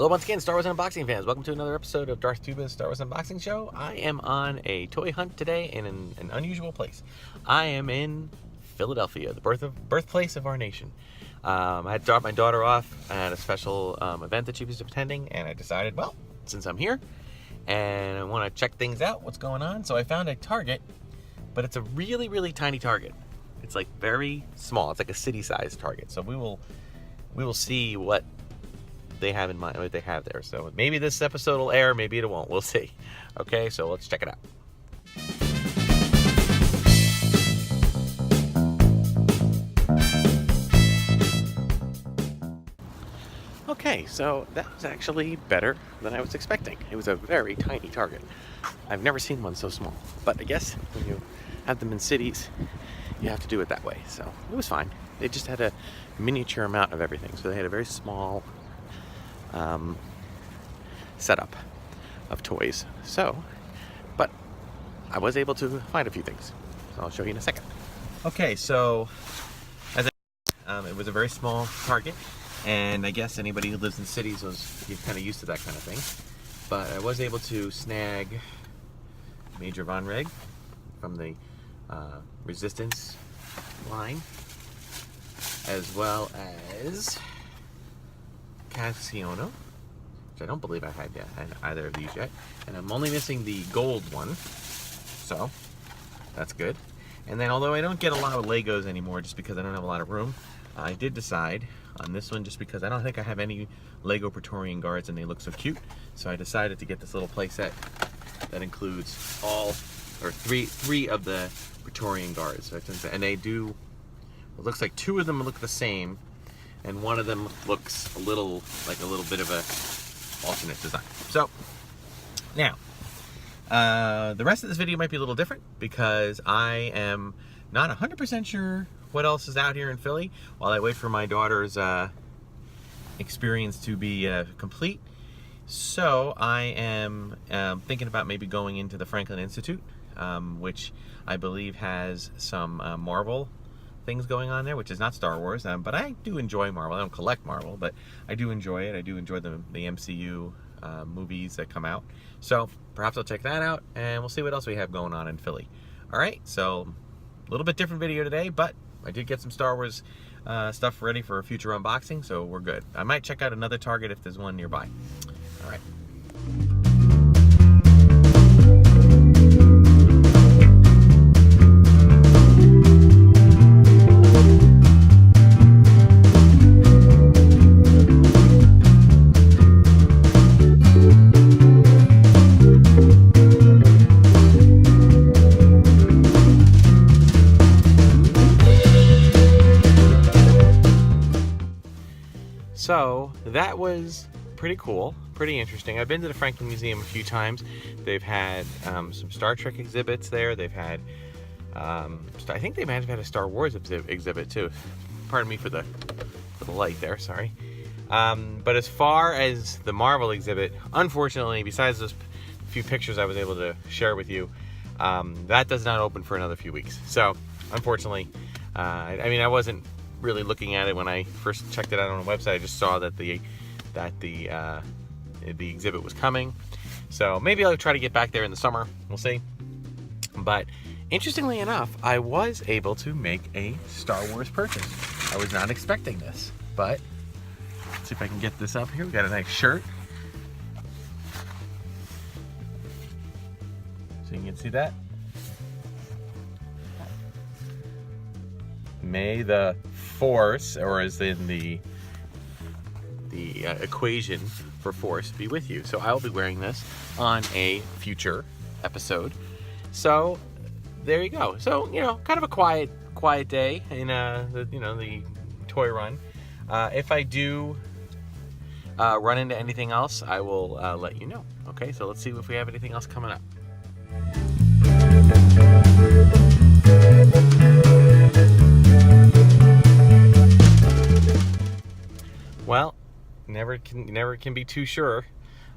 Hello once again, Star Wars Unboxing fans. Welcome to another episode of Darth Tuba's Star Wars Unboxing Show. I am on a toy hunt today in an unusual place. I am in Philadelphia, the birthplace of our nation. I had dropped my daughter off at a special event that she was attending, and I decided, well, since I'm here and I want to check things out, what's going on, so I found a Target, but it's a really, really tiny Target. It's like very small. It's like a city-sized Target. So we will see what they have in mind, what they have there. So maybe this episode will air, maybe it won't. We'll see. Okay, so let's check it out. Okay, so that was actually better than I was expecting. It was a very tiny Target. I've never seen one so small, but I guess when you have them in cities, you have to do it that way. So it was fine. They just had a miniature amount of everything. So they had a very small setup of toys. So, but I was able to find a few things. So I'll show you in a second. Okay, so as it was a very small Target, and I guess anybody who lives in cities you're kind of used to that kind of thing. But I was able to snag Major Von Reg from the Resistance line, as well as Cassiono, which I don't believe I had either of these yet, and I'm only missing the gold one, so that's good. And then, although I don't get a lot of Legos anymore just because I don't have a lot of room, I did decide on this one just because I don't think I have any Lego Praetorian Guards and they look so cute, so I decided to get this little play set that includes three of the Praetorian Guards. And they do, it looks like two of them look the same, and one of them looks a little bit of a alternate design. So now the rest of this video might be a little different because I am not 100% sure what else is out here in Philly while I wait for my daughter's experience to be complete. So I am thinking about maybe going into the Franklin Institute, which I believe has some Marvel things going on there, which is not Star Wars, but I do enjoy Marvel. I don't collect Marvel, but I do enjoy it. I do enjoy the MCU movies that come out. So perhaps I'll check that out, and we'll see what else we have going on in Philly. All right, so a little bit different video today, but I did get some Star Wars stuff ready for a future unboxing, so we're good. I might check out another Target if there's one nearby. All right. So that was pretty cool, pretty interesting. I've been to the Franklin Museum a few times. They've had some Star Trek exhibits there. They've had, I think they might have had a Star Wars exhibit too. Pardon me for the light there, sorry. But as far as the Marvel exhibit, unfortunately, besides those few pictures I was able to share with you, that does not open for another few weeks. So unfortunately, I mean, I wasn't really looking at it when I first checked it out on the website. I just saw that the exhibit was coming, so maybe I'll try to get back there in the summer. We'll see. But interestingly enough, I was able to make a Star Wars purchase. I was not expecting this, but let's see if I can get this up here. We got a nice shirt, so you can see that. May the Force, or as in the equation for Force, be with you. So I'll be wearing this on a future episode. So there you go. So, you know, kind of a quiet day in the toy run. If I do run into anything else, I will let you know. Okay, so let's see if we have anything else coming up. Well, never can be too sure.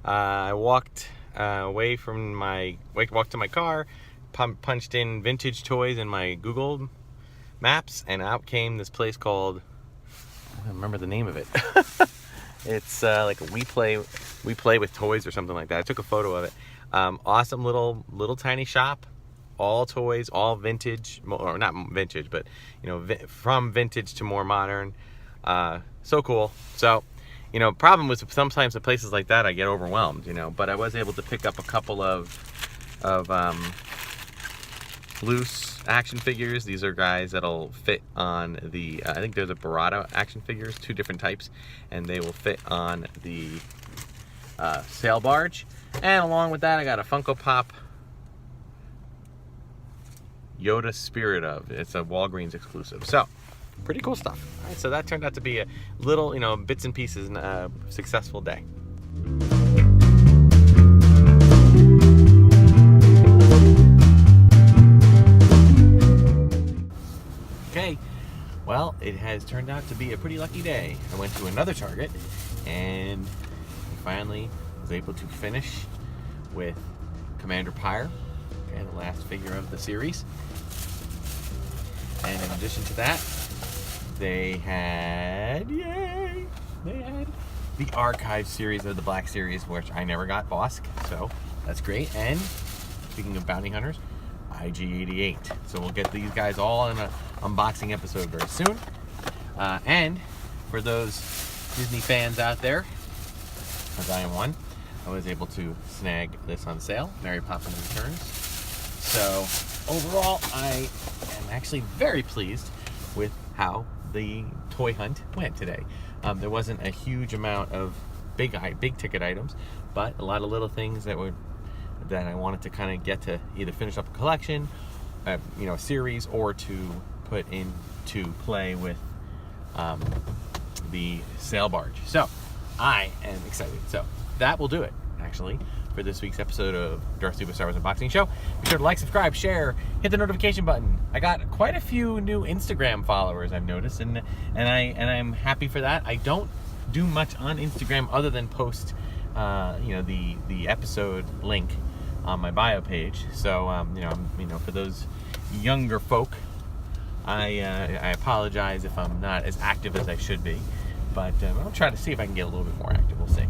I walked walked to my car, punched in vintage toys in my Google Maps, and out came this place called, I don't remember the name of it. It's like a we play with toys or something like that. I took a photo of it. Awesome little tiny shop. All toys, all vintage, or not vintage, but from vintage to more modern. So cool. So, problem was sometimes at places like that I get overwhelmed, but I was able to pick up a couple of loose action figures. These are guys that'll fit on the, I think there's a Barada action figures, 2 different types, and they will fit on the sail barge. And along with that, I got a Funko Pop Yoda Spirit of. It's a Walgreens exclusive. So, pretty cool stuff. All right, so that turned out to be a little, bits and pieces, successful day. Okay, well, it has turned out to be a pretty lucky day. I went to another Target and finally was able to finish with Commander Pyre, okay, the last figure of the series. And in addition to that, they had the Archive series of the Black Series, which I never got Bosk, so that's great. And speaking of bounty hunters, IG-88. So we'll get these guys all in an unboxing episode very soon. And for those Disney fans out there, as I am one, I was able to snag this on sale, Mary Poppins Returns. So overall, I am actually very pleased with how the toy hunt went today. There wasn't a huge amount of big ticket items, but a lot of little things that I wanted to kind of get to either finish up a collection, a series, or to put into play with the sail barge. So I am excited. So that will do it, actually, for this week's episode of Darth Tuba Star Wars Unboxing Show. Be sure to like, subscribe, share, hit the notification button. I got quite a few new Instagram followers, I've noticed, and I'm happy for that. I don't do much on Instagram other than post the episode link on my bio page. So for those younger folk, I apologize if I'm not as active as I should be, but I'll try to see if I can get a little bit more active. We'll see.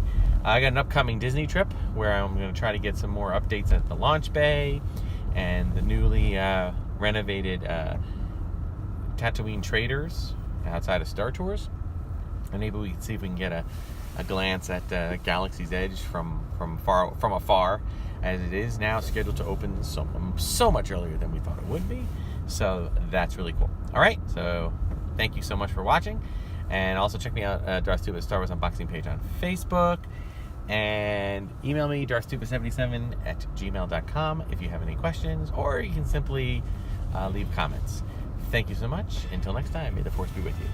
I got an upcoming Disney trip where I'm going to try to get some more updates at the launch bay and the newly renovated Tatooine Traders outside of Star Tours, and maybe we can see if we can get a glance at Galaxy's Edge from afar, as it is now scheduled to open so much earlier than we thought it would be. So that's really cool. All right, so thank you so much for watching, and also check me out at Darth Tuba Star Wars Unboxing page on Facebook, and email me darthtuba77@gmail.com if you have any questions, or you can simply leave comments. Thank you so much. Until next time, may the Force be with you.